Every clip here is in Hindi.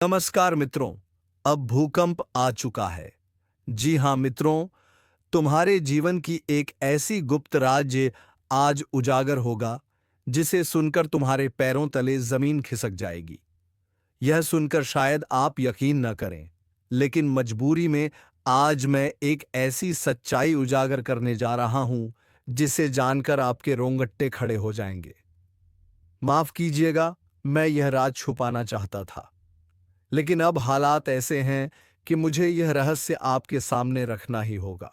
नमस्कार मित्रों। अब भूकंप आ चुका है। जी हाँ मित्रों, तुम्हारे जीवन की एक ऐसी गुप्त राज्य आज उजागर होगा जिसे सुनकर तुम्हारे पैरों तले जमीन खिसक जाएगी। यह सुनकर शायद आप यकीन न करें, लेकिन मजबूरी में आज मैं एक ऐसी सच्चाई उजागर करने जा रहा हूं जिसे जानकर आपके रोंगटे खड़े हो जाएंगे। माफ कीजिएगा, मैं यह राज छुपाना चाहता था, लेकिन अब हालात ऐसे हैं कि मुझे यह रहस्य आपके सामने रखना ही होगा।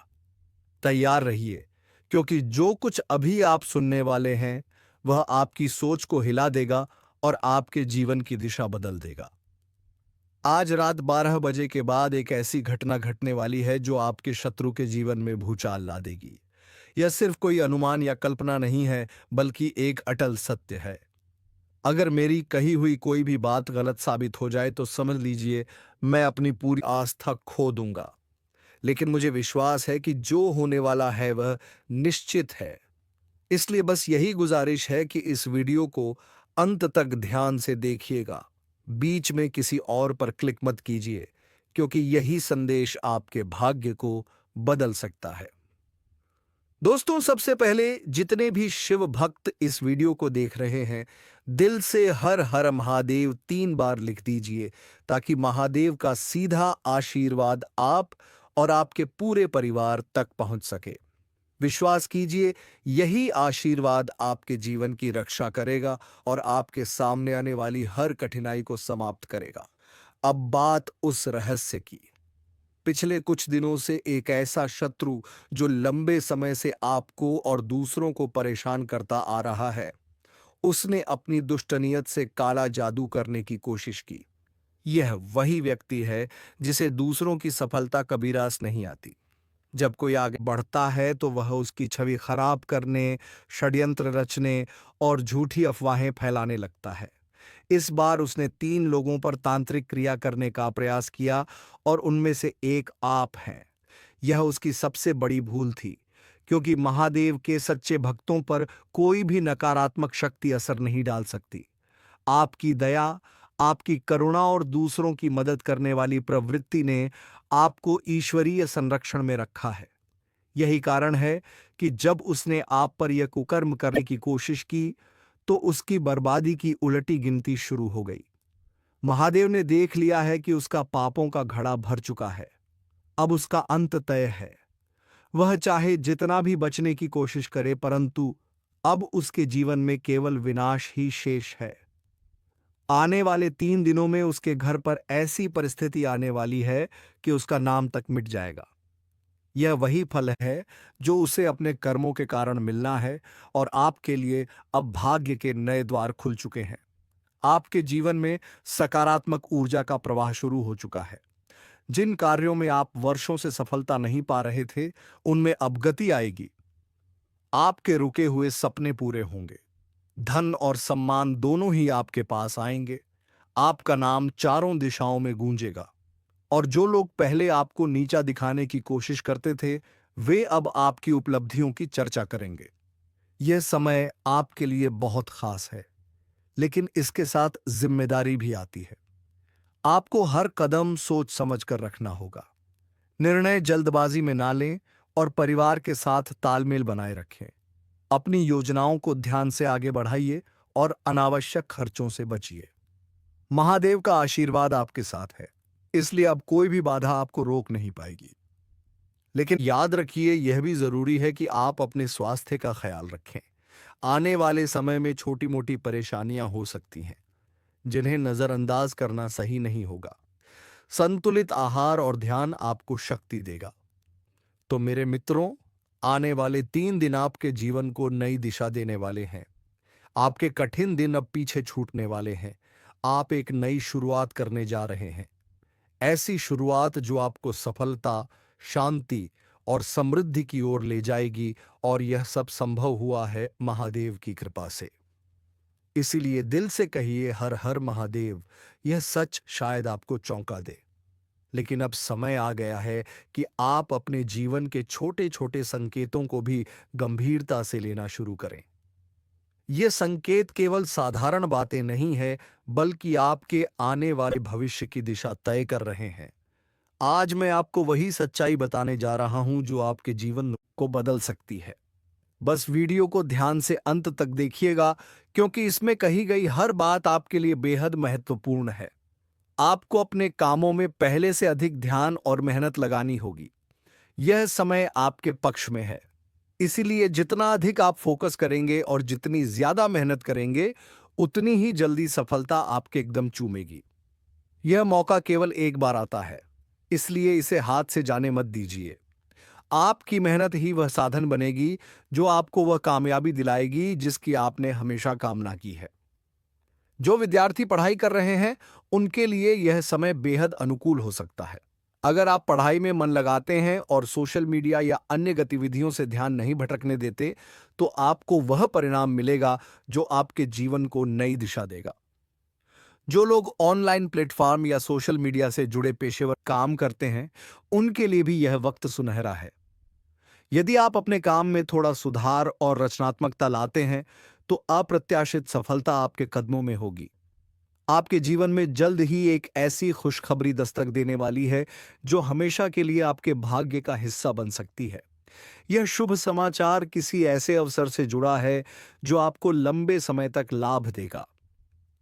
तैयार रहिए, क्योंकि जो कुछ अभी आप सुनने वाले हैं वह आपकी सोच को हिला देगा और आपके जीवन की दिशा बदल देगा। आज रात 12 बजे के बाद एक ऐसी घटना घटने वाली है जो आपके शत्रु के जीवन में भूचाल ला देगी। यह सिर्फ कोई अनुमान या कल्पना नहीं है, बल्कि एक अटल सत्य है। अगर मेरी कही हुई कोई भी बात गलत साबित हो जाए तो समझ लीजिए मैं अपनी पूरी आस्था खो दूंगा। लेकिन मुझे विश्वास है कि जो होने वाला है वह निश्चित है। इसलिए बस यही गुजारिश है कि इस वीडियो को अंत तक ध्यान से देखिएगा। बीच में किसी और पर क्लिक मत कीजिए, क्योंकि यही संदेश आपके भाग्य को बदल सकता है। दोस्तों, सबसे पहले जितने भी शिव भक्त इस वीडियो को देख रहे हैं, दिल से हर हर महादेव 3 बार लिख दीजिए, ताकि महादेव का सीधा आशीर्वाद आप और आपके पूरे परिवार तक पहुंच सके। विश्वास कीजिए, यही आशीर्वाद आपके जीवन की रक्षा करेगा और आपके सामने आने वाली हर कठिनाई को समाप्त करेगा। अब बात उस रहस्य की। पिछले कुछ दिनों से एक ऐसा शत्रु जो लंबे समय से आपको और दूसरों को परेशान करता आ रहा है, उसने अपनी दुष्ट नीयत से काला जादू करने की कोशिश की। यह वही व्यक्ति है जिसे दूसरों की सफलता कभी रास नहीं आती। जब कोई आगे बढ़ता है तो वह उसकी छवि खराब करने, षड्यंत्र रचने और झूठी अफवाहें फैलाने लगता है। इस बार उसने 3 लोगों पर तांत्रिक क्रिया करने का प्रयास किया और उनमें से एक आप हैं। यह उसकी सबसे बड़ी भूल थी, क्योंकि महादेव के सच्चे भक्तों पर कोई भी नकारात्मक शक्ति असर नहीं डाल सकती। आपकी दया, आपकी करुणा और दूसरों की मदद करने वाली प्रवृत्ति ने आपको ईश्वरीय संरक्षण में रखा है। यही कारण है कि जब उसने आप पर यह कुकर्म करने की कोशिश की, तो उसकी बर्बादी की उलटी गिनती शुरू हो गई। महादेव ने देख लिया है कि उसका पापों का घड़ा भर चुका है। अब उसका अंत तय है। वह चाहे जितना भी बचने की कोशिश करे, परंतु अब उसके जीवन में केवल विनाश ही शेष है। आने वाले 3 दिनों में उसके घर पर ऐसी परिस्थिति आने वाली है कि उसका नाम तक मिट जाएगा। यह वही फल है जो उसे अपने कर्मों के कारण मिलना है, और आपके लिए अब भाग्य के नए द्वार खुल चुके हैं। आपके जीवन में सकारात्मक ऊर्जा का प्रवाह शुरू हो चुका है। जिन कार्यों में आप वर्षों से सफलता नहीं पा रहे थे, उनमें अब गति आएगी। आपके रुके हुए सपने पूरे होंगे। धन और सम्मान दोनों ही आपके पास आएंगे। आपका नाम चारों दिशाओं में गूंजेगा, और जो लोग पहले आपको नीचा दिखाने की कोशिश करते थे, वे अब आपकी उपलब्धियों की चर्चा करेंगे। यह समय आपके लिए बहुत खास है, लेकिन इसके साथ जिम्मेदारी भी आती है। आपको हर कदम सोच समझ कर रखना होगा। निर्णय जल्दबाजी में ना लें और परिवार के साथ तालमेल बनाए रखें। अपनी योजनाओं को ध्यान से आगे बढ़ाइए और अनावश्यक खर्चों से बचिए। महादेव का आशीर्वाद आपके साथ है, इसलिए अब कोई भी बाधा आपको रोक नहीं पाएगी। लेकिन याद रखिए, यह भी जरूरी है कि आप अपने स्वास्थ्य का ख्याल रखें। आने वाले समय में छोटी मोटी परेशानियां हो सकती हैं, जिन्हें नजरअंदाज करना सही नहीं होगा। संतुलित आहार और ध्यान आपको शक्ति देगा। तो मेरे मित्रों, आने वाले 3 दिन आपके जीवन को नई दिशा देने वाले हैं। आपके कठिन दिन अब पीछे छूटने वाले हैं। आप एक नई शुरुआत करने जा रहे हैं। ऐसी शुरुआत जो आपको सफलता, शांति और समृद्धि की ओर ले जाएगी, और यह सब संभव हुआ है महादेव की कृपा से। इसीलिए दिल से कहिए हर हर महादेव। यह सच शायद आपको चौंका दे, लेकिन अब समय आ गया है कि आप अपने जीवन के छोटे छोटे संकेतों को भी गंभीरता से लेना शुरू करें। ये संकेत केवल साधारण बातें नहीं है, बल्कि आपके आने वाले भविष्य की दिशा तय कर रहे हैं। आज मैं आपको वही सच्चाई बताने जा रहा हूं जो आपके जीवन को बदल सकती है। बस वीडियो को ध्यान से अंत तक देखिएगा, क्योंकि इसमें कही गई हर बात आपके लिए बेहद महत्वपूर्ण है। आपको अपने कामों में पहले से अधिक ध्यान और मेहनत लगानी होगी। यह समय आपके पक्ष में है। इसीलिए जितना अधिक आप फोकस करेंगे और जितनी ज्यादा मेहनत करेंगे, उतनी ही जल्दी सफलता आपके एकदम चूमेगी। यह मौका केवल एक बार आता है, इसलिए इसे हाथ से जाने मत दीजिए। आपकी मेहनत ही वह साधन बनेगी जो आपको वह कामयाबी दिलाएगी जिसकी आपने हमेशा कामना की है। जो विद्यार्थी पढ़ाई कर रहे हैं, उनके लिए यह समय बेहद अनुकूल हो सकता है। अगर आप पढ़ाई में मन लगाते हैं और सोशल मीडिया या अन्य गतिविधियों से ध्यान नहीं भटकने देते, तो आपको वह परिणाम मिलेगा जो आपके जीवन को नई दिशा देगा। जो लोग ऑनलाइन प्लेटफॉर्म या सोशल मीडिया से जुड़े पेशेवर काम करते हैं, उनके लिए भी यह वक्त सुनहरा है। यदि आप अपने काम में थोड़ा सुधार और रचनात्मकता लाते हैं, तो अप्रत्याशित सफलता आपके कदमों में होगी। आपके जीवन में जल्द ही एक ऐसी खुशखबरी दस्तक देने वाली है जो हमेशा के लिए आपके भाग्य का हिस्सा बन सकती है। यह शुभ समाचार किसी ऐसे अवसर से जुड़ा है जो आपको लंबे समय तक लाभ देगा।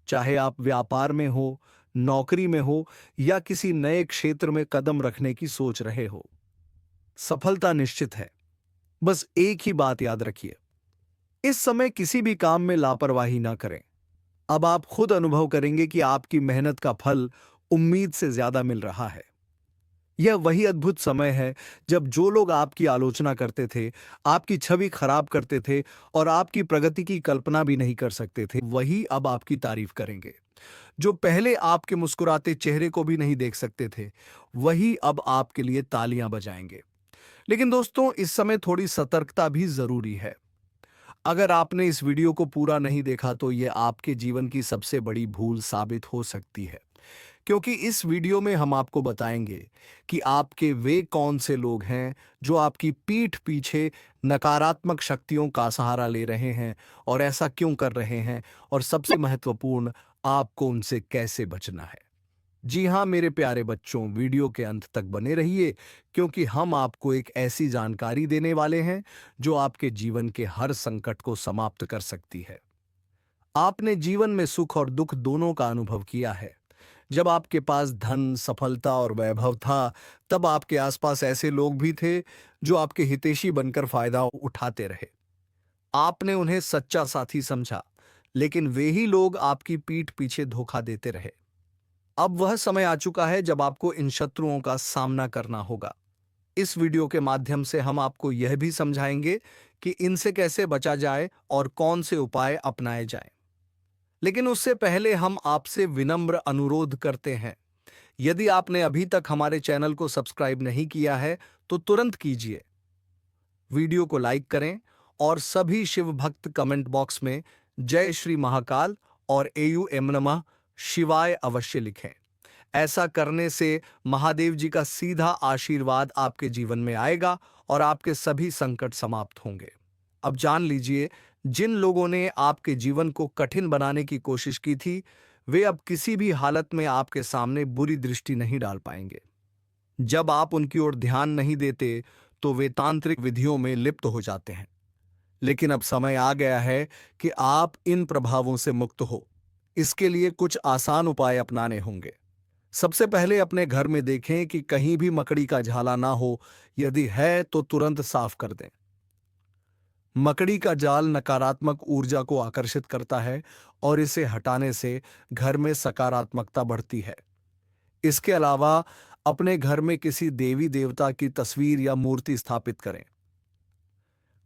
चाहे आप व्यापार में हो, नौकरी में हो या किसी नए क्षेत्र में कदम रखने की सोच रहे हो, सफलता निश्चित है। बस एक ही बात याद रखिए, इस समय किसी भी काम में लापरवाही ना करें। अब आप खुद अनुभव करेंगे कि आपकी मेहनत का फल उम्मीद से ज्यादा मिल रहा है। यह वही अद्भुत समय है जब जो लोग आपकी आलोचना करते थे, आपकी छवि खराब करते थे और आपकी प्रगति की कल्पना भी नहीं कर सकते थे, वही अब आपकी तारीफ करेंगे। जो पहले आपके मुस्कुराते चेहरे को भी नहीं देख सकते थे, वही अब आपके लिए तालियां बजाएंगे। लेकिन दोस्तों, इस समय थोड़ी सतर्कता भी जरूरी है। अगर आपने इस वीडियो को पूरा नहीं देखा तो यह आपके जीवन की सबसे बड़ी भूल साबित हो सकती है, क्योंकि इस वीडियो में हम आपको बताएंगे कि आपके वे कौन से लोग हैं जो आपकी पीठ पीछे नकारात्मक शक्तियों का सहारा ले रहे हैं और ऐसा क्यों कर रहे हैं, और सबसे महत्वपूर्ण, आपको उनसे कैसे बचना है। जी हाँ मेरे प्यारे बच्चों, वीडियो के अंत तक बने रहिए, क्योंकि हम आपको एक ऐसी जानकारी देने वाले हैं जो आपके जीवन के हर संकट को समाप्त कर सकती है। आपने जीवन में सुख और दुख दोनों का अनुभव किया है। जब आपके पास धन, सफलता और वैभव था, तब आपके आसपास ऐसे लोग भी थे जो आपके हितैषी बनकर फायदा उठाते रहे। आपने उन्हें सच्चा साथी समझा, लेकिन वे ही लोग आपकी पीठ पीछे धोखा देते रहे। अब वह समय आ चुका है जब आपको इन शत्रुओं का सामना करना होगा। इस वीडियो के माध्यम से हम आपको यह भी समझाएंगे कि इनसे कैसे बचा जाए और कौन से उपाय अपनाए जाएं। लेकिन उससे पहले हम आपसे विनम्र अनुरोध करते हैं, यदि आपने अभी तक हमारे चैनल को सब्सक्राइब नहीं किया है तो तुरंत कीजिए। वीडियो को लाइक करें और सभी शिव भक्त कमेंट बॉक्स में जय श्री महाकाल और एयू एम नमः शिवाय अवश्य लिखें। ऐसा करने से महादेव जी का सीधा आशीर्वाद आपके जीवन में आएगा और आपके सभी संकट समाप्त होंगे। अब जान लीजिए, जिन लोगों ने आपके जीवन को कठिन बनाने की कोशिश की थी, वे अब किसी भी हालत में आपके सामने बुरी दृष्टि नहीं डाल पाएंगे। जब आप उनकी ओर ध्यान नहीं देते तो वे तांत्रिक विधियों में लिप्त हो जाते हैं। लेकिन अब समय आ गया है कि आप इन प्रभावों से मुक्त हो। इसके लिए कुछ आसान उपाय अपनाने होंगे। सबसे पहले अपने घर में देखें कि कहीं भी मकड़ी का झाला ना हो। यदि है तो तुरंत साफ कर दें। मकड़ी का जाल नकारात्मक ऊर्जा को आकर्षित करता है और इसे हटाने से घर में सकारात्मकता बढ़ती है। इसके अलावा अपने घर में किसी देवी देवता की तस्वीर या मूर्ति स्थापित करें।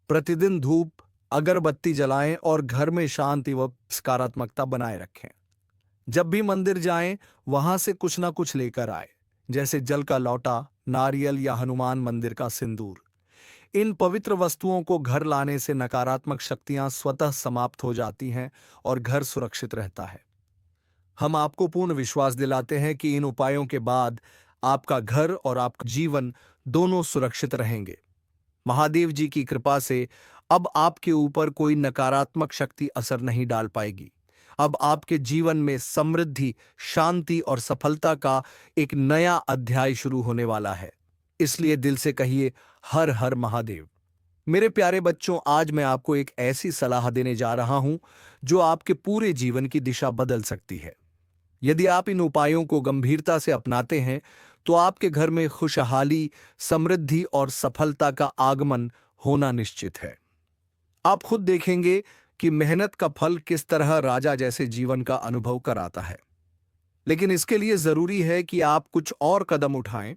प्रतिदिन धूप, अगरबत्ती जलाएं और घर में शांति व सकारात्मकता बनाए रखें। जब भी मंदिर जाएं, वहां से कुछ ना कुछ लेकर आए, जैसे जल का लौटा, नारियल या हनुमान मंदिर का सिंदूर। इन पवित्र वस्तुओं को घर लाने से नकारात्मक शक्तियां स्वतः समाप्त हो जाती हैं और घर सुरक्षित रहता है। हम आपको पूर्ण विश्वास दिलाते हैं कि इन उपायों के बाद आपका घर और आपका जीवन दोनों सुरक्षित रहेंगे। महादेव जी की कृपा से अब आपके ऊपर कोई नकारात्मक शक्ति असर नहीं डाल पाएगी। अब आपके जीवन में समृद्धि, शांति और सफलता का एक नया अध्याय शुरू होने वाला है। इसलिए दिल से कहिए, हर हर महादेव। मेरे प्यारे बच्चों, आज मैं आपको एक ऐसी सलाह देने जा रहा हूं जो आपके पूरे जीवन की दिशा बदल सकती है। यदि आप इन उपायों को गंभीरता से अपनाते हैं तो आपके घर में खुशहाली, समृद्धि और सफलता का आगमन होना निश्चित है। आप खुद देखेंगे कि मेहनत का फल किस तरह राजा जैसे जीवन का अनुभव कराता है। लेकिन इसके लिए जरूरी है कि आप कुछ और कदम उठाएं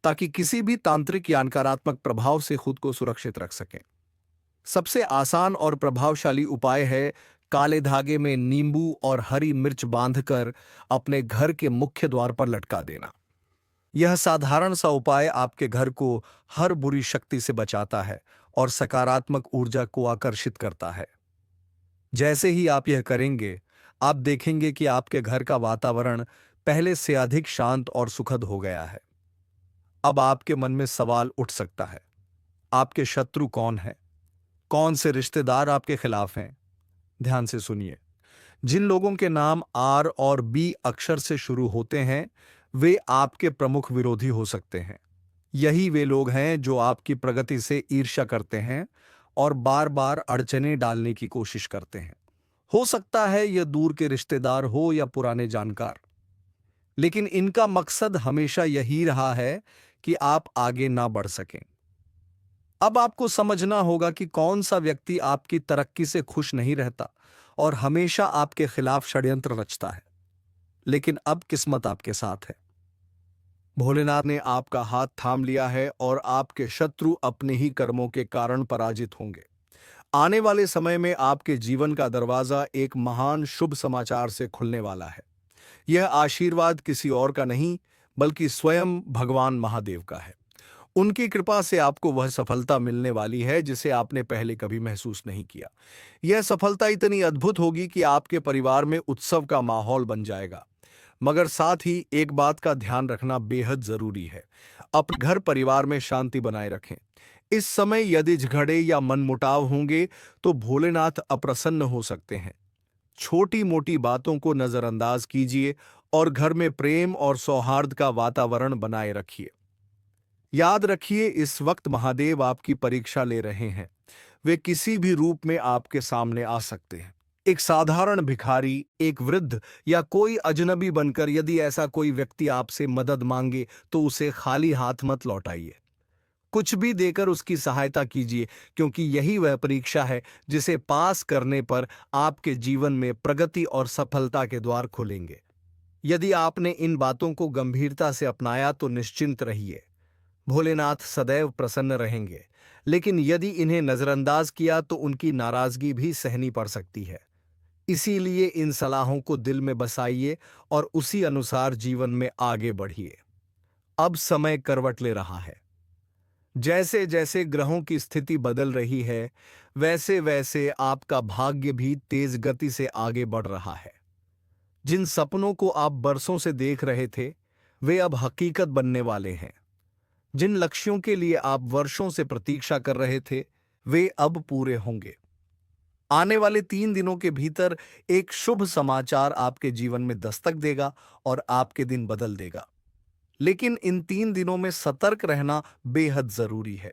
ताकि किसी भी तांत्रिक या नकारात्मक प्रभाव से खुद को सुरक्षित रख सकें। सबसे आसान और प्रभावशाली उपाय है काले धागे में नींबू और हरी मिर्च बांधकर अपने घर के मुख्य द्वार पर लटका देना। यह साधारण सा उपाय आपके घर को हर बुरी शक्ति से बचाता है और सकारात्मक ऊर्जा को आकर्षित करता है। जैसे ही आप यह करेंगे, आप देखेंगे कि आपके घर का वातावरण पहले से अधिक शांत और सुखद हो गया है। अब आपके मन में सवाल उठ सकता है, आपके शत्रु कौन है? कौन से रिश्तेदार आपके खिलाफ हैं? ध्यान से सुनिए। जिन लोगों के नाम आर और बी अक्षर से शुरू होते हैं, वे आपके प्रमुख विरोधी हो सकते हैं। यही वे लोग हैं जो आपकी प्रगति से ईर्ष्या करते हैं और बार बार अड़चनें डालने की कोशिश करते हैं। हो सकता है यह दूर के रिश्तेदार हो या पुराने जानकार, लेकिन इनका मकसद हमेशा यही रहा है कि आप आगे ना बढ़ सकें। अब आपको समझना होगा कि कौन सा व्यक्ति आपकी तरक्की से खुश नहीं रहता और हमेशा आपके खिलाफ षड्यंत्र रचता है। लेकिन अब किस्मत आपके साथ है। भोलेनाथ ने आपका हाथ थाम लिया है और आपके शत्रु अपने ही कर्मों के कारण पराजित होंगे। आने वाले समय में आपके जीवन का दरवाजा एक महान शुभ समाचार से खुलने वाला है। यह आशीर्वाद किसी और का नहीं, बल्कि स्वयं भगवान महादेव का है। उनकी कृपा से आपको वह सफलता मिलने वाली है जिसे आपने पहले कभी महसूस नहीं किया। यह सफलता इतनी अद्भुत होगी कि आपके परिवार में उत्सव का माहौल बन जाएगा। मगर साथ ही एक बात का ध्यान रखना बेहद जरूरी है। अपने घर परिवार में शांति बनाए रखें। इस समय यदि झगड़े या मनमुटाव होंगे तो भोलेनाथ अप्रसन्न हो सकते हैं। छोटी मोटी बातों को नजरअंदाज कीजिए और घर में प्रेम और सौहार्द का वातावरण बनाए रखिए। याद रखिए, इस वक्त महादेव आपकी परीक्षा ले रहे हैं। वे किसी भी रूप में आपके सामने आ सकते हैं। एक साधारण भिखारी, एक वृद्ध या कोई अजनबी बनकर यदि ऐसा कोई व्यक्ति आपसे मदद मांगे तो उसे खाली हाथ मत लौटाइए। कुछ भी देकर उसकी सहायता कीजिए, क्योंकि यही वह परीक्षा है जिसे पास करने पर आपके जीवन में प्रगति और सफलता के द्वार खुलेंगे। यदि आपने इन बातों को गंभीरता से अपनाया तो निश्चिंत रहिए, भोलेनाथ सदैव प्रसन्न रहेंगे। लेकिन यदि इन्हें नजरअंदाज किया तो उनकी नाराजगी भी सहनी पड़ सकती है। इसीलिए इन सलाहों को दिल में बसाइए और उसी अनुसार जीवन में आगे बढ़िए। अब समय करवट ले रहा है। जैसे जैसे ग्रहों की स्थिति बदल रही है, वैसे वैसे आपका भाग्य भी तेज गति से आगे बढ़ रहा है। जिन सपनों को आप बरसों से देख रहे थे, वे अब हकीकत बनने वाले हैं। जिन लक्ष्यों के लिए आप वर्षों से प्रतीक्षा कर रहे थे, वे अब पूरे होंगे। आने वाले 3 दिनों के भीतर एक शुभ समाचार आपके जीवन में दस्तक देगा और आपके दिन बदल देगा। लेकिन इन 3 दिनों में सतर्क रहना बेहद जरूरी है।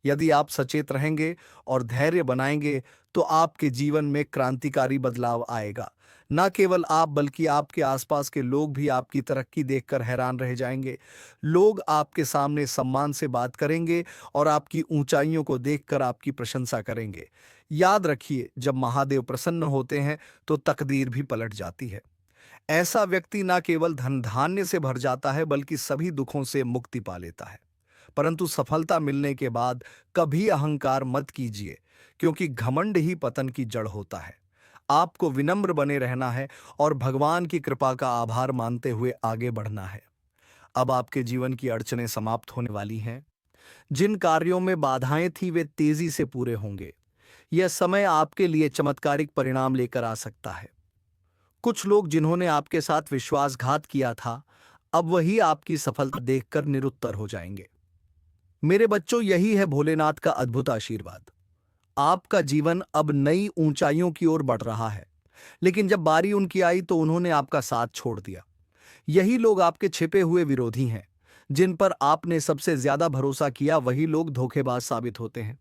यदि आप सचेत रहेंगे और धैर्य बनाएंगे तो आपके जीवन में क्रांतिकारी बदलाव आएगा। न केवल आप, बल्कि आपके आसपास के लोग भी आपकी तरक्की देखकर हैरान रह जाएंगे। लोग आपके सामने सम्मान से बात करेंगे और आपकी ऊंचाइयों को देखकर आपकी प्रशंसा करेंगे। याद रखिए, जब महादेव प्रसन्न होते हैं तो तकदीर भी पलट जाती है। ऐसा व्यक्ति न केवल धन धान्य से भर जाता है, बल्कि सभी दुखों से मुक्ति पा लेता है। परंतु सफलता मिलने के बाद कभी अहंकार मत कीजिए, क्योंकि घमंड ही पतन की जड़ होता है। आपको विनम्र बने रहना है और भगवान की कृपा का आभार मानते हुए आगे बढ़ना है। अब आपके जीवन की अड़चनें समाप्त होने वाली हैं। जिन कार्यों में बाधाएं थी, वे तेजी से पूरे होंगे। यह समय आपके लिए चमत्कारिक परिणाम लेकर आ सकता है। कुछ लोग जिन्होंने आपके साथ विश्वासघात किया था, अब वही आपकी सफलता देखकर निरुत्तर हो जाएंगे। मेरे बच्चों, यही है भोलेनाथ का अद्भुत आशीर्वाद। आपका जीवन अब नई ऊंचाइयों की ओर बढ़ रहा है। लेकिन जब बारी उनकी आई तो उन्होंने आपका साथ छोड़ दिया। यही लोग आपके छिपे हुए विरोधी हैं। जिन पर आपने सबसे ज्यादा भरोसा किया वही लोग धोखेबाज साबित होते हैं।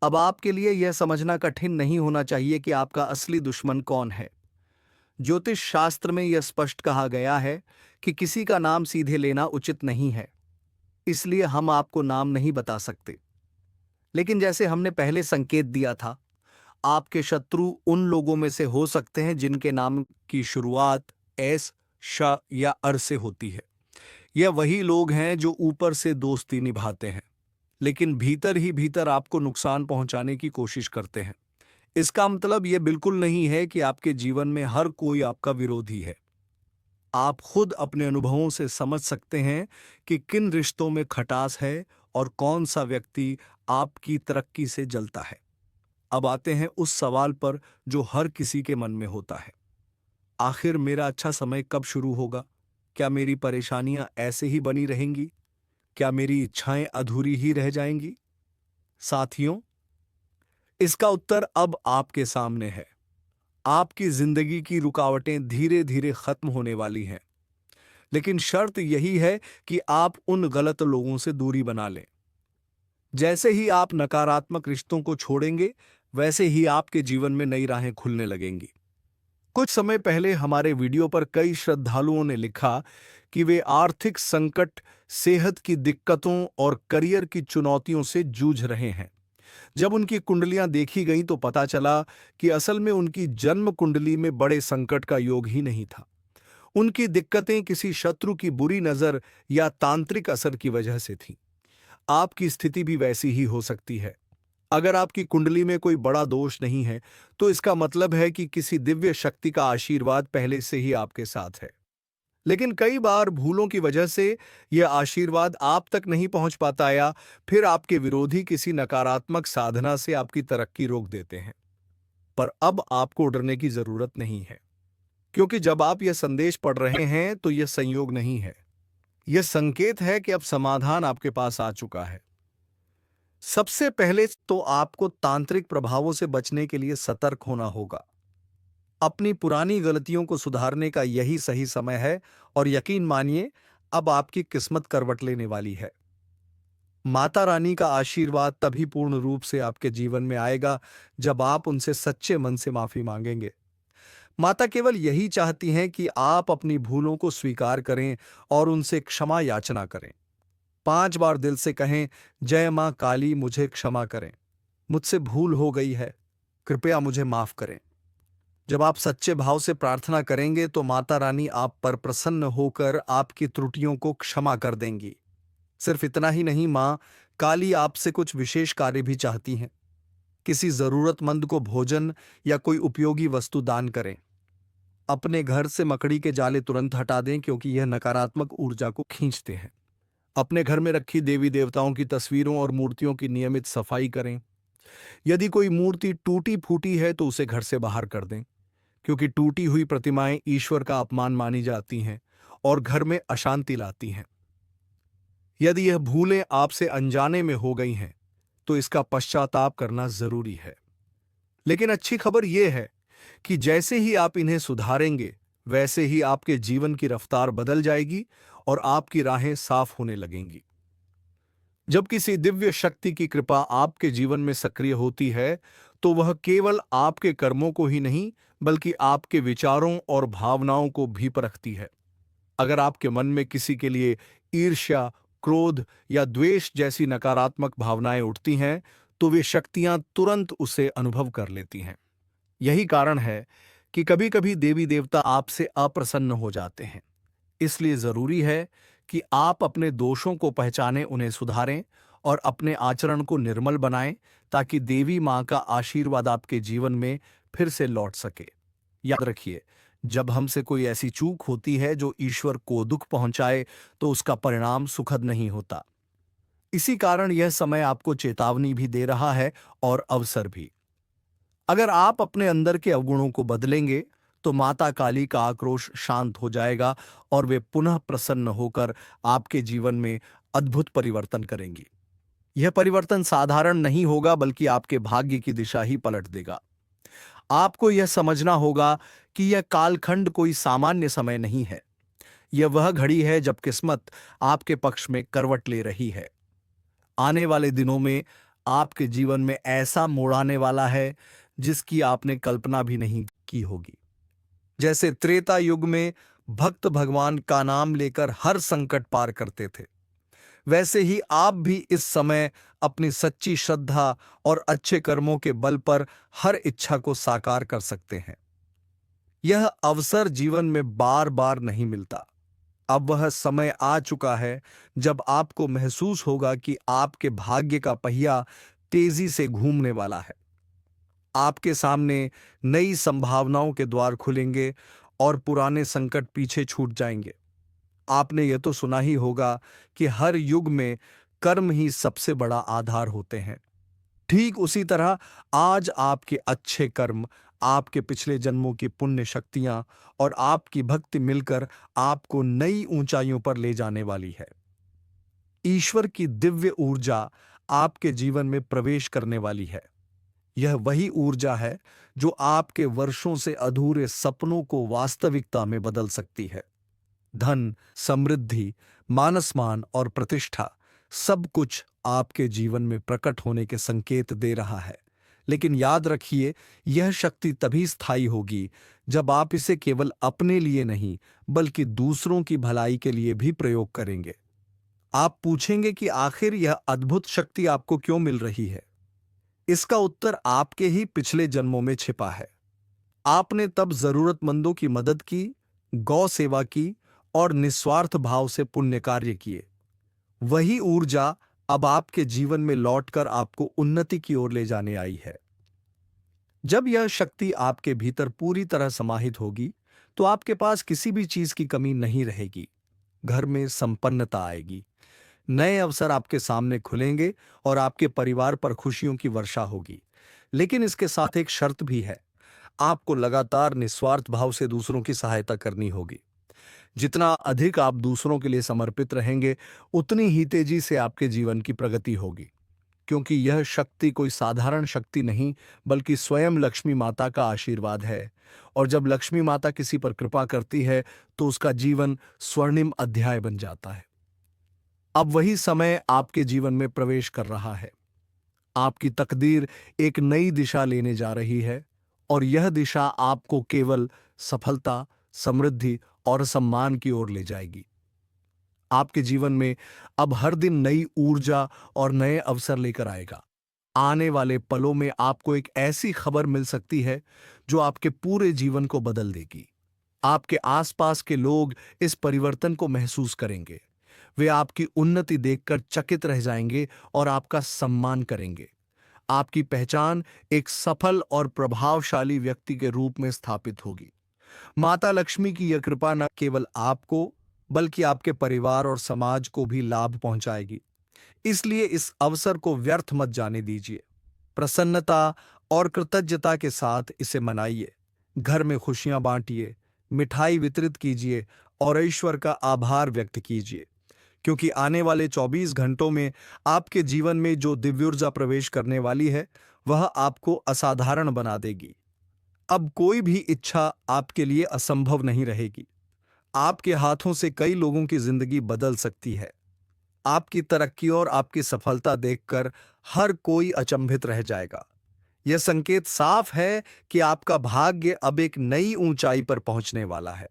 अब आपके लिए यह समझना कठिन नहीं होना चाहिए कि आपका असली दुश्मन कौन है। ज्योतिष शास्त्र में यह स्पष्ट कहा गया है कि किसी का नाम सीधे लेना उचित नहीं है, इसलिए हम आपको नाम नहीं बता सकते। लेकिन जैसे हमने पहले संकेत दिया था, आपके शत्रु उन लोगों में से हो सकते हैं जिनके नाम की शुरुआत एस, श या अर से होती है। यह वही लोग हैं जो ऊपर से दोस्ती निभाते हैं, लेकिन भीतर ही भीतर आपको नुकसान पहुंचाने की कोशिश करते हैं। इसका मतलब यह बिल्कुल नहीं है कि आपके जीवन में हर कोई आपका विरोधी है। आप खुद अपने अनुभवों से समझ सकते हैं कि किन रिश्तों में खटास है और कौन सा व्यक्ति आपकी तरक्की से जलता है। अब आते हैं उस सवाल पर जो हर किसी के मन में होता है, आखिर मेरा अच्छा समय कब शुरू होगा? क्या मेरी परेशानियां ऐसे ही बनी रहेंगी? क्या मेरी इच्छाएं अधूरी ही रह जाएंगी? साथियों, इसका उत्तर अब आपके सामने है। आपकी जिंदगी की रुकावटें धीरे धीरे खत्म होने वाली हैं, लेकिन शर्त यही है कि आप उन गलत लोगों से दूरी बना लें। जैसे ही आप नकारात्मक रिश्तों को छोड़ेंगे, वैसे ही आपके जीवन में नई राहें खुलने लगेंगी। कुछ समय पहले हमारे वीडियो पर कई श्रद्धालुओं ने लिखा कि वे आर्थिक संकट, सेहत की दिक्कतों और करियर की चुनौतियों से जूझ रहे हैं। जब उनकी कुंडलियां देखी गईं तो पता चला कि असल में उनकी जन्म कुंडली में बड़े संकट का योग ही नहीं था। उनकी दिक्कतें किसी शत्रु की बुरी नजर या तांत्रिक असर की वजह से थीं। आपकी स्थिति भी वैसी ही हो सकती है। अगर आपकी कुंडली में कोई बड़ा दोष नहीं है, तो इसका मतलब है कि किसी दिव्य शक्ति का आशीर्वाद पहले से ही आपके साथ है। लेकिन कई बार भूलों की वजह से यह आशीर्वाद आप तक नहीं पहुंच पाता, या फिर आपके विरोधी किसी नकारात्मक साधना से आपकी तरक्की रोक देते हैं। पर अब आपको डरने की जरूरत नहीं है, क्योंकि जब आप यह संदेश पढ़ रहे हैं तो यह संयोग नहीं है। यह संकेत है कि अब समाधान आपके पास आ चुका है। सबसे पहले तो आपको तांत्रिक प्रभावों से बचने के लिए सतर्क होना होगा। अपनी पुरानी गलतियों को सुधारने का यही सही समय है, और यकीन मानिए, अब आपकी किस्मत करवट लेने वाली है। माता रानी का आशीर्वाद तभी पूर्ण रूप से आपके जीवन में आएगा जब आप उनसे सच्चे मन से माफी मांगेंगे। माता केवल यही चाहती हैं कि आप अपनी भूलों को स्वीकार करें और उनसे क्षमा याचना करें। 5 बार दिल से कहें, जय मां काली, मुझे क्षमा करें, मुझसे भूल हो गई है, कृपया मुझे माफ करें। जब आप सच्चे भाव से प्रार्थना करेंगे तो माता रानी आप पर प्रसन्न होकर आपकी त्रुटियों को क्षमा कर देंगी। सिर्फ इतना ही नहीं, मां काली आपसे कुछ विशेष कार्य भी चाहती हैं। किसी जरूरतमंद को भोजन या कोई उपयोगी वस्तु दान करें। अपने घर से मकड़ी के जाले तुरंत हटा दें, क्योंकि यह नकारात्मक ऊर्जा को खींचते हैं। अपने घर में रखी देवी देवताओं की तस्वीरों और मूर्तियों की नियमित सफाई करें। यदि कोई मूर्ति टूटी फूटी है तो उसे घर से बाहर कर दें, क्योंकि टूटी हुई प्रतिमाएं ईश्वर का अपमान मानी जाती हैं और घर में अशांति लाती हैं। यदि यह भूलें आपसे अनजाने में हो गई हैं, तो इसका पश्चाताप करना जरूरी है। लेकिन अच्छी खबर यह है कि जैसे ही आप इन्हें सुधारेंगे, वैसे ही आपके जीवन की रफ्तार बदल जाएगी और आपकी राहें साफ होने लगेंगी। जब किसी दिव्य शक्ति की कृपा आपके जीवन में सक्रिय होती है, तो वह केवल आपके कर्मों को ही नहीं, बल्कि आपके विचारों और भावनाओं को भी परखती है। अगर आपके मन में किसी के लिए ईर्ष्या, क्रोध या द्वेष जैसी नकारात्मक भावनाएं उठती हैं, तो वे शक्तियां तुरंत उसे अनुभव कर लेती हैं। यही कारण है कि कभी-कभी देवी देवता आपसे अप्रसन्न हो जाते हैं। इसलिए जरूरी है कि आप अपने दोषों को पहचानें, उन्हें सुधारें और अपने आचरण को निर्मल बनाएं, ताकि देवी मां का आशीर्वाद आपके जीवन में फिर से लौट सके। याद रखिए, जब हमसे कोई ऐसी चूक होती है जो ईश्वर को दुख पहुंचाए, तो उसका परिणाम सुखद नहीं होता। इसी कारण यह समय आपको चेतावनी भी दे रहा है और अवसर भी। अगर आप अपने अंदर के अवगुणों को बदलेंगे, तो माता काली का आक्रोश शांत हो जाएगा और वे पुनः प्रसन्न होकर आपके जीवन में अद्भुत परिवर्तन करेंगी। यह परिवर्तन साधारण नहीं होगा, बल्कि आपके भाग्य की दिशा ही पलट देगा। आपको यह समझना होगा कि यह कालखंड कोई सामान्य समय नहीं है। यह वह घड़ी है जब किस्मत आपके पक्ष में करवट ले रही है। आने वाले दिनों में आपके जीवन में ऐसा मोड़ आने वाला है जिसकी आपने कल्पना भी नहीं की होगी। जैसे त्रेता युग में भक्त भगवान का नाम लेकर हर संकट पार करते थे, वैसे ही आप भी इस समय अपनी सच्ची श्रद्धा और अच्छे कर्मों के बल पर हर इच्छा को साकार कर सकते हैं। यह अवसर जीवन में बार बार नहीं मिलता। अब वह समय आ चुका है जब आपको महसूस होगा कि आपके भाग्य का पहिया तेजी से घूमने वाला है। आपके सामने नई संभावनाओं के द्वार खुलेंगे और पुराने संकट पीछे छूट जाएंगे। आपने यह तो सुना ही होगा कि हर युग में कर्म ही सबसे बड़ा आधार होते हैं। ठीक उसी तरह आज आपके अच्छे कर्म, आपके पिछले जन्मों की पुण्य शक्तियां और आपकी भक्ति मिलकर आपको नई ऊंचाइयों पर ले जाने वाली है। ईश्वर की दिव्य ऊर्जा आपके जीवन में प्रवेश करने वाली है। यह वही ऊर्जा है जो आपके वर्षों से अधूरे सपनों को वास्तविकता में बदल सकती है। धन, समृद्धि, मानसमान और प्रतिष्ठा सब कुछ आपके जीवन में प्रकट होने के संकेत दे रहा है। लेकिन याद रखिए, यह शक्ति तभी स्थायी होगी जब आप इसे केवल अपने लिए नहीं, बल्कि दूसरों की भलाई के लिए भी प्रयोग करेंगे। आप पूछेंगे कि आखिर यह अद्भुत शक्ति आपको क्यों मिल रही है? इसका उत्तर आपके ही पिछले जन्मों में छिपा है। आपने तब जरूरतमंदों की मदद की, गौ सेवा की और निस्वार्थ भाव से पुण्य कार्य किए। वही ऊर्जा अब आपके जीवन में लौटकर आपको उन्नति की ओर ले जाने आई है। जब यह शक्ति आपके भीतर पूरी तरह समाहित होगी, तो आपके पास किसी भी चीज की कमी नहीं रहेगी। घर में संपन्नता आएगी, नए अवसर आपके सामने खुलेंगे और आपके परिवार पर खुशियों की वर्षा होगी। लेकिन इसके साथ एक शर्त भी है। आपको लगातार निस्वार्थ भाव से दूसरों की सहायता करनी होगी। जितना अधिक आप दूसरों के लिए समर्पित रहेंगे, उतनी ही तेजी से आपके जीवन की प्रगति होगी। क्योंकि यह शक्ति कोई साधारण शक्ति नहीं, बल्कि स्वयं लक्ष्मी माता का आशीर्वाद है। और जब लक्ष्मी माता किसी पर कृपा करती है, तो उसका जीवन स्वर्णिम अध्याय बन जाता है। अब वही समय आपके जीवन में प्रवेश कर रहा है। आपकी तकदीर एक नई दिशा लेने जा रही है, और यह दिशा आपको केवल सफलता, समृद्धि और सम्मान की ओर ले जाएगी। आपके जीवन में अब हर दिन नई ऊर्जा और नए अवसर लेकर आएगा। आने वाले पलों में आपको एक ऐसी खबर मिल सकती है जो आपके पूरे जीवन को बदल देगी। आपके आसपास के लोग इस परिवर्तन को महसूस करेंगे। वे आपकी उन्नति देखकर चकित रह जाएंगे और आपका सम्मान करेंगे। आपकी पहचान एक सफल और प्रभावशाली व्यक्ति के रूप में स्थापित होगी। माता लक्ष्मी की यह कृपा न केवल आपको, बल्कि आपके परिवार और समाज को भी लाभ पहुंचाएगी। इसलिए इस अवसर को व्यर्थ मत जाने दीजिए। प्रसन्नता और कृतज्ञता के साथ इसे मनाइए। घर में खुशियां बांटिए, मिठाई वितरित कीजिए और ईश्वर का आभार व्यक्त कीजिए। क्योंकि आने वाले 24 घंटों में आपके जीवन में जो दिव्योर्जा प्रवेश करने वाली है, वह आपको असाधारण बना देगी। अब कोई भी इच्छा आपके लिए असंभव नहीं रहेगी। आपके हाथों से कई लोगों की जिंदगी बदल सकती है। आपकी तरक्की और आपकी सफलता देखकर हर कोई अचंभित रह जाएगा। यह संकेत साफ है कि आपका भाग्य अब एक नई ऊंचाई पर पहुंचने वाला है।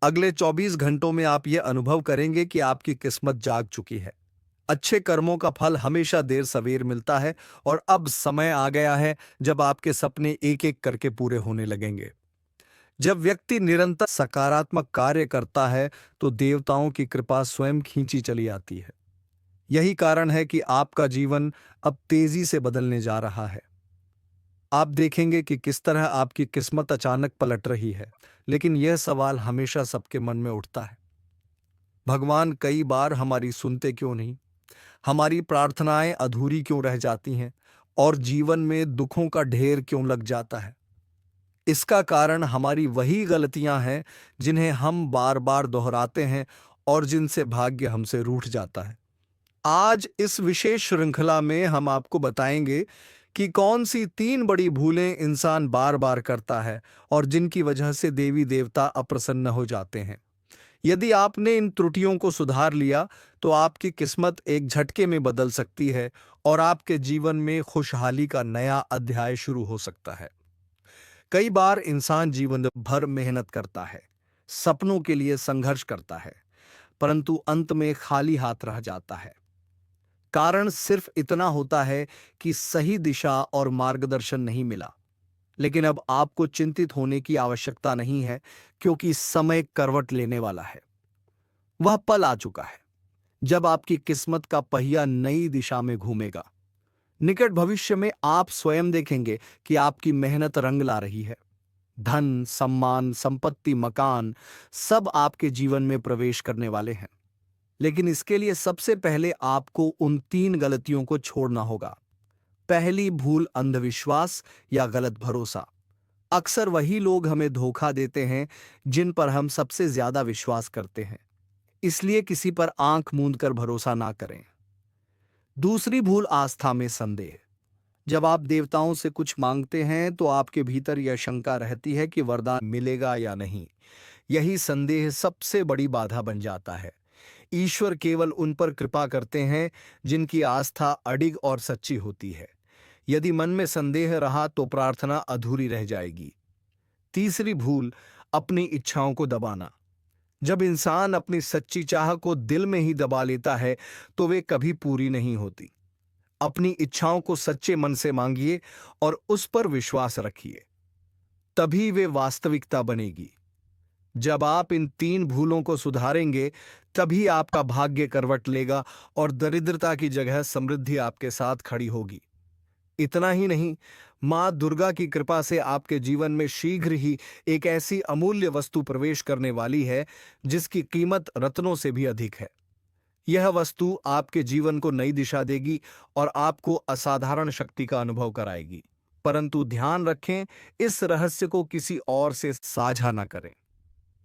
अगले 24 घंटों में आप यह अनुभव करेंगे कि आपकी किस्मत जाग चुकी है। अच्छे कर्मों का फल हमेशा देर सवेर मिलता है, और अब समय आ गया है जब आपके सपने एक एक करके पूरे होने लगेंगे। जब व्यक्ति निरंतर सकारात्मक कार्य करता है, तो देवताओं की कृपा स्वयं खींची चली आती है। यही कारण है कि आपका जीवन अब तेजी से बदलने जा रहा है। आप देखेंगे कि किस तरह आपकी किस्मत अचानक पलट रही है। लेकिन यह सवाल हमेशा सबके मन में उठता है, भगवान कई बार हमारी सुनते क्यों नहीं? हमारी प्रार्थनाएं अधूरी क्यों रह जाती हैं? और जीवन में दुखों का ढेर क्यों लग जाता है? इसका कारण हमारी वही गलतियां हैं जिन्हें हम बार बार दोहराते हैं और जिनसे भाग्य हमसे रूठ जाता है। आज इस विशेष श्रृंखला में हम आपको बताएंगे कि कौन सी 3 बड़ी भूलें इंसान बार बार करता है और जिनकी वजह से देवी देवता अप्रसन्न हो जाते हैं। यदि आपने इन त्रुटियों को सुधार लिया तो आपकी किस्मत एक झटके में बदल सकती है और आपके जीवन में खुशहाली का नया अध्याय शुरू हो सकता है। कई बार इंसान जीवन भर मेहनत करता है, सपनों के लिए संघर्ष करता है, परंतु अंत में खाली हाथ रह जाता है। कारण सिर्फ इतना होता है कि सही दिशा और मार्गदर्शन नहीं मिला। लेकिन अब आपको चिंतित होने की आवश्यकता नहीं है, क्योंकि समय करवट लेने वाला है। वह पल आ चुका है जब आपकी किस्मत का पहिया नई दिशा में घूमेगा। निकट भविष्य में आप स्वयं देखेंगे कि आपकी मेहनत रंग ला रही है। धन, सम्मान, संपत्ति, मकान सब आपके जीवन में प्रवेश करने वाले हैं। लेकिन इसके लिए सबसे पहले आपको उन 3 गलतियों को छोड़ना होगा। पहली भूल, अंधविश्वास या गलत भरोसा। अक्सर वही लोग हमें धोखा देते हैं जिन पर हम सबसे ज्यादा विश्वास करते हैं। इसलिए किसी पर आंख मूंद कर भरोसा ना करें। दूसरी भूल, आस्था में संदेह। जब आप देवताओं से कुछ मांगते हैं तो आपके भीतर यह शंका रहती है कि वरदान मिलेगा या नहीं। यही संदेह सबसे बड़ी बाधा बन जाता है। ईश्वर केवल उन पर कृपा करते हैं जिनकी आस्था अडिग और सच्ची होती है। यदि मन में संदेह रहा तो प्रार्थना अधूरी रह जाएगी। तीसरी भूल, अपनी इच्छाओं को दबाना। जब इंसान अपनी सच्ची चाह को दिल में ही दबा लेता है तो वे कभी पूरी नहीं होती। अपनी इच्छाओं को सच्चे मन से मांगिए और उस पर विश्वास रखिए, तभी वे वास्तविकता बनेगी। जब आप इन 3 भूलों को सुधारेंगे, तभी आपका भाग्य करवट लेगा और दरिद्रता की जगह समृद्धि आपके साथ खड़ी होगी। इतना ही नहीं, मां दुर्गा की कृपा से आपके जीवन में शीघ्र ही एक ऐसी अमूल्य वस्तु प्रवेश करने वाली है जिसकी कीमत रत्नों से भी अधिक है। यह वस्तु आपके जीवन को नई दिशा देगी और आपको असाधारण शक्ति का अनुभव कराएगी। परंतु ध्यान रखें, इस रहस्य को किसी और से साझा ना करें।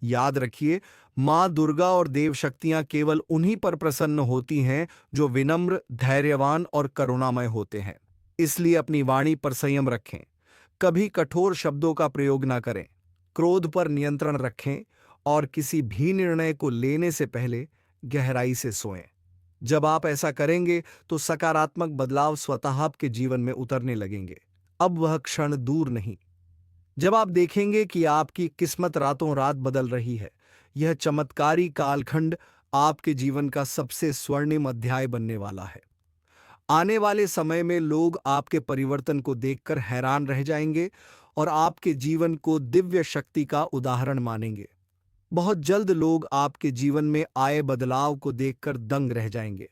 याद रखिए, मां दुर्गा और देव शक्तियां केवल उन्हीं पर प्रसन्न होती हैं जो विनम्र, धैर्यवान और करुणामय होते हैं। इसलिए अपनी वाणी पर संयम रखें, कभी कठोर शब्दों का प्रयोग ना करें, क्रोध पर नियंत्रण रखें और किसी भी निर्णय को लेने से पहले गहराई से सोएं। जब आप ऐसा करेंगे तो सकारात्मक बदलाव स्वतः आपके जीवन में उतरने लगेंगे। अब वह क्षण दूर नहीं जब आप देखेंगे कि आपकी किस्मत रातों रात बदल रही है। यह चमत्कारी कालखंड आपके जीवन का सबसे स्वर्णिम अध्याय बनने वाला है। आने वाले समय में लोग आपके परिवर्तन को देखकर हैरान रह जाएंगे और आपके जीवन को दिव्य शक्ति का उदाहरण मानेंगे। बहुत जल्द लोग आपके जीवन में आए बदलाव को देखकर दंग रह जाएंगे।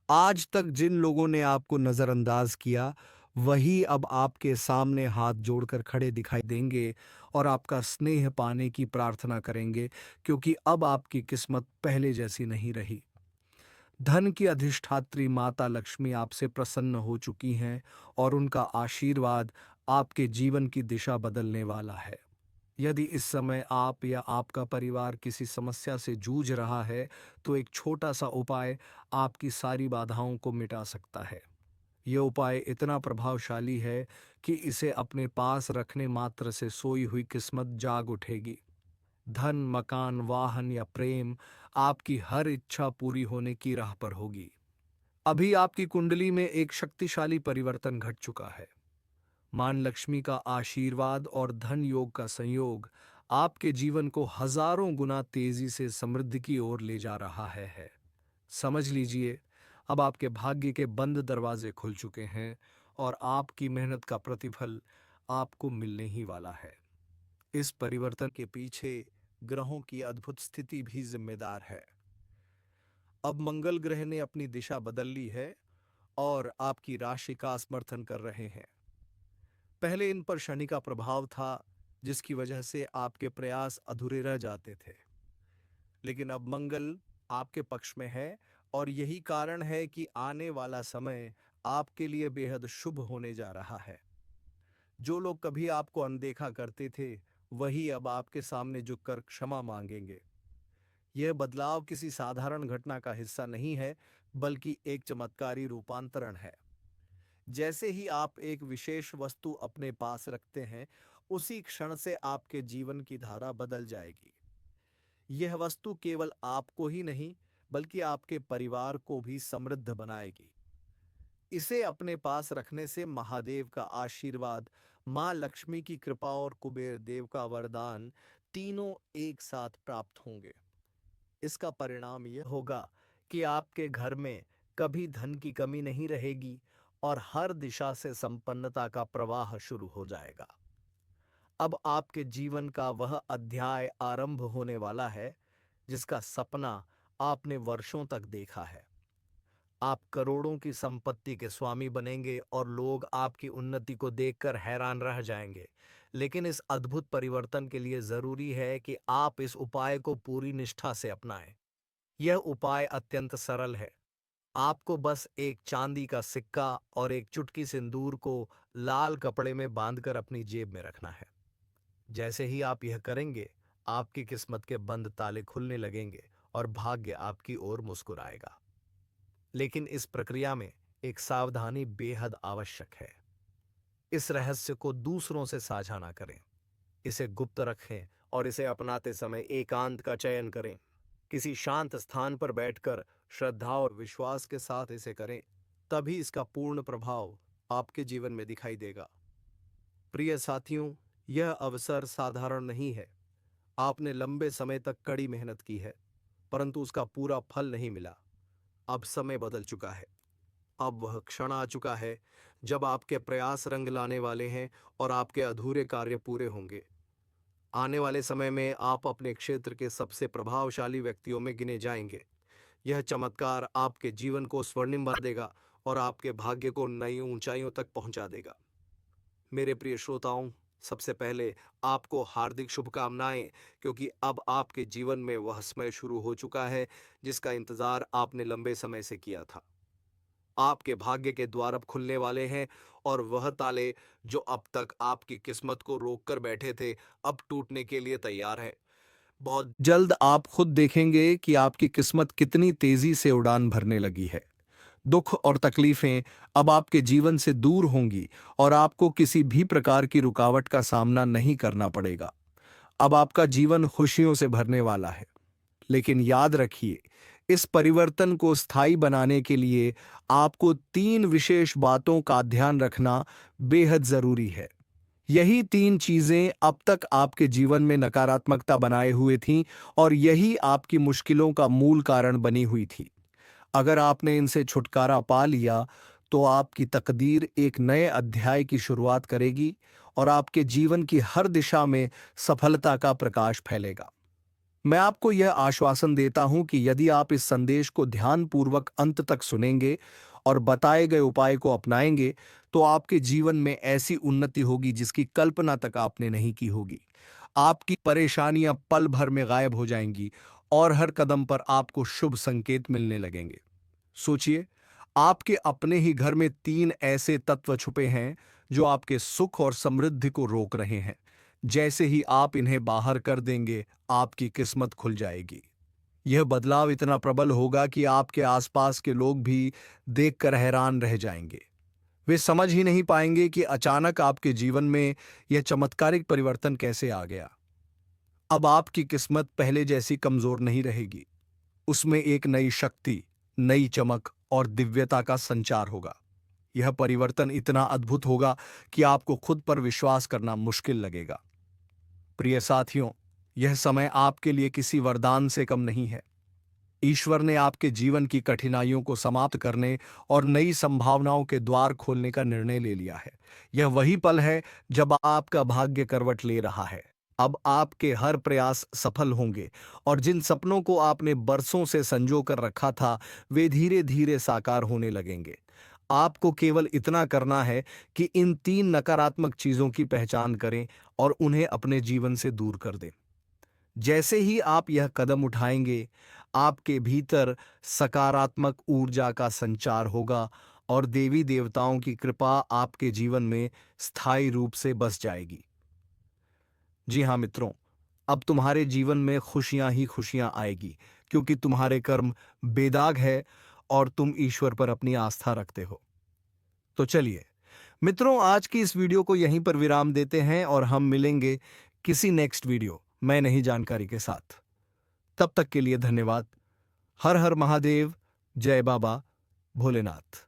आज तक जिन लोगों ने आपको नजरअंदाज किया, वही अब आपके सामने हाथ जोड़कर खड़े दिखाई देंगे और आपका स्नेह पाने की प्रार्थना करेंगे, क्योंकि अब आपकी किस्मत पहले जैसी नहीं रही। धन की अधिष्ठात्री माता लक्ष्मी आपसे प्रसन्न हो चुकी हैं और उनका आशीर्वाद आपके जीवन की दिशा बदलने वाला है। यदि इस समय आप या आपका परिवार किसी समस्या से जूझ रहा है, तो एक छोटा सा उपाय आपकी सारी बाधाओं को मिटा सकता है। यह उपाय इतना प्रभावशाली है कि इसे अपने पास रखने मात्र से सोई हुई किस्मत जाग उठेगी। धन, मकान, वाहन या प्रेम, आपकी हर इच्छा पूरी होने की राह पर होगी। अभी आपकी कुंडली में एक शक्तिशाली परिवर्तन घट चुका है। मान लक्ष्मी का आशीर्वाद और धन योग का संयोग आपके जीवन को हजारों गुना तेजी से समृद्धि की ओर ले जा रहा है। समझ लीजिए, अब आपके भाग्य के बंद दरवाजे खुल चुके हैं और आपकी मेहनत का प्रतिफल आपको मिलने ही वाला है। इस परिवर्तन के पीछे ग्रहों की अद्भुत स्थिति भी जिम्मेदार है। अब मंगल ग्रह ने अपनी दिशा बदल ली है और आपकी राशि का समर्थन कर रहे हैं। पहले इन पर शनि का प्रभाव था, जिसकी वजह से आपके प्रयास अधूरे रह जाते थे। लेकिन अब मंगल आपके पक्ष में है और यही कारण है कि आने वाला समय आपके लिए बेहद शुभ होने जा रहा है। जो लोग कभी आपको अनदेखा करते थे, वही अब आपके सामने झुककर क्षमा मांगेंगे। यह बदलाव किसी साधारण घटना का हिस्सा नहीं है, बल्कि एक चमत्कारी रूपांतरण है। जैसे ही आप एक विशेष वस्तु अपने पास रखते हैं, उसी क्षण से आपके जीवन की धारा बदल जाएगी। यह वस्तु केवल आपको ही नहीं, बल्कि आपके परिवार को भी समृद्ध बनाएगी। इसे अपने पास रखने से महादेव का आशीर्वाद, मां लक्ष्मी की कृपा और कुबेर देव का वरदान तीनों एक साथ प्राप्त होंगे। इसका परिणाम यह होगा कि आपके घर में कभी धन की कमी नहीं रहेगी और हर दिशा से संपन्नता का प्रवाह शुरू हो जाएगा। अब आपके जीवन का वह अध्याय आरंभ होने वाला है जिसका सपना आपने वर्षों तक देखा है। आप करोड़ों की संपत्ति के स्वामी बनेंगे और लोग आपकी उन्नति को देखकर हैरान रह जाएंगे। लेकिन इस अद्भुत परिवर्तन के लिए जरूरी है कि आप इस उपाय को पूरी निष्ठा से अपनाएं। यह उपाय अत्यंत सरल है। आपको बस एक चांदी का सिक्का और एक चुटकी सिंदूर को लाल कपड़े में बांधकर अपनी जेब में रखना है। जैसे ही आप यह करेंगे, आपकी किस्मत के बंद ताले खुलने लगेंगे और भाग्य आपकी ओर मुस्कुराएगा। लेकिन इस प्रक्रिया में एक सावधानी बेहद आवश्यक है। इस रहस्य को दूसरों से साझा ना करें। इसे गुप्त रखें और इसे अपनाते समय एकांत का चयन करें। किसी शांत स्थान पर बैठकर श्रद्धा और विश्वास के साथ इसे करें, तभी इसका पूर्ण प्रभाव आपके जीवन में दिखाई देगा। प्रिय साथियों, यह अवसर साधारण नहीं है। आपने लंबे समय तक कड़ी मेहनत की है, परंतु उसका पूरा फल नहीं मिला। अब समय बदल चुका है। अब वह क्षण आ चुका है जब आपके प्रयास रंग लाने वाले हैं और आपके अधूरे कार्य पूरे होंगे। आने वाले समय में आप अपने क्षेत्र के सबसे प्रभावशाली व्यक्तियों में गिने जाएंगे। यह चमत्कार आपके जीवन को स्वर्णिम बना देगा और आपके भाग्य को नई ऊंचाइयों तक पहुंचा देगा। मेरे प्रिय श्रोताओं, सबसे पहले आपको हार्दिक शुभकामनाएं, क्योंकि अब आपके जीवन में वह समय शुरू हो चुका है जिसका इंतजार आपने लंबे समय से किया था। आपके भाग्य के द्वार अब खुलने वाले हैं और वह ताले जो अब तक आपकी किस्मत को रोक कर बैठे थे, अब टूटने के लिए तैयार हैं। बहुत जल्द आप खुद देखेंगे कि आपकी किस्मत कितनी तेजी से उड़ान भरने लगी है। दुख और तकलीफें अब आपके जीवन से दूर होंगी और आपको किसी भी प्रकार की रुकावट का सामना नहीं करना पड़ेगा। अब आपका जीवन खुशियों से भरने वाला है। लेकिन याद रखिए, इस परिवर्तन को स्थायी बनाने के लिए आपको 3 विशेष बातों का ध्यान रखना बेहद जरूरी है। यही 3 चीजें अब तक आपके जीवन में नकारात्मकता बनाए हुए थीं और यही आपकी मुश्किलों का मूल कारण बनी हुई थी। अगर आपने इनसे छुटकारा पा लिया, तो आपकी तकदीर एक नए अध्याय की शुरुआत करेगी और आपके जीवन की हर दिशा में सफलता का प्रकाश फैलेगा। मैं आपको यह आश्वासन देता हूं कि यदि आप इस संदेश को ध्यानपूर्वक अंत तक सुनेंगे और बताए गए उपाय को अपनाएंगे, तो आपके जीवन में ऐसी उन्नति होगी जिसकी कल्पना तक आपने नहीं की होगी। आपकी परेशानियां पल भर में गायब हो जाएंगी और हर कदम पर आपको शुभ संकेत मिलने लगेंगे। सोचिए, आपके अपने ही घर में 3 ऐसे तत्व छुपे हैं जो आपके सुख और समृद्धि को रोक रहे हैं। जैसे ही आप इन्हें बाहर कर देंगे, आपकी किस्मत खुल जाएगी। यह बदलाव इतना प्रबल होगा कि आपके आसपास के लोग भी देखकर हैरान रह जाएंगे। वे समझ ही नहीं पाएंगे कि अचानक आपके जीवन में यह चमत्कारिक परिवर्तन कैसे आ गया। अब आपकी किस्मत पहले जैसी कमजोर नहीं रहेगी। उसमें एक नई शक्ति, नई चमक और दिव्यता का संचार होगा। यह परिवर्तन इतना अद्भुत होगा कि आपको खुद पर विश्वास करना मुश्किल लगेगा। प्रिय साथियों, यह समय आपके लिए किसी वरदान से कम नहीं है। ईश्वर ने आपके जीवन की कठिनाइयों को समाप्त करने और नई संभावनाओं के द्वार खोलने का निर्णय ले लिया है। यह वही पल है जब आपका भाग्य करवट ले रहा है। अब आपके हर प्रयास सफल होंगे और जिन सपनों को आपने बरसों से संजो कर रखा था, वे धीरे धीरे साकार होने लगेंगे। आपको केवल इतना करना है कि इन 3 नकारात्मक चीजों की पहचान करें और उन्हें अपने जीवन से दूर कर दें। जैसे ही आप यह कदम उठाएंगे, आपके भीतर सकारात्मक ऊर्जा का संचार होगा और देवी देवताओं की कृपा आपके जीवन में स्थायी रूप से बस जाएगी। जी हाँ मित्रों, अब तुम्हारे जीवन में खुशियां ही खुशियां आएगी, क्योंकि तुम्हारे कर्म बेदाग है और तुम ईश्वर पर अपनी आस्था रखते हो। तो चलिए मित्रों, आज की इस वीडियो को यहीं पर विराम देते हैं और हम मिलेंगे किसी नेक्स्ट वीडियो में नई जानकारी के साथ। तब तक के लिए धन्यवाद। हर हर महादेव। जय बाबा भोलेनाथ।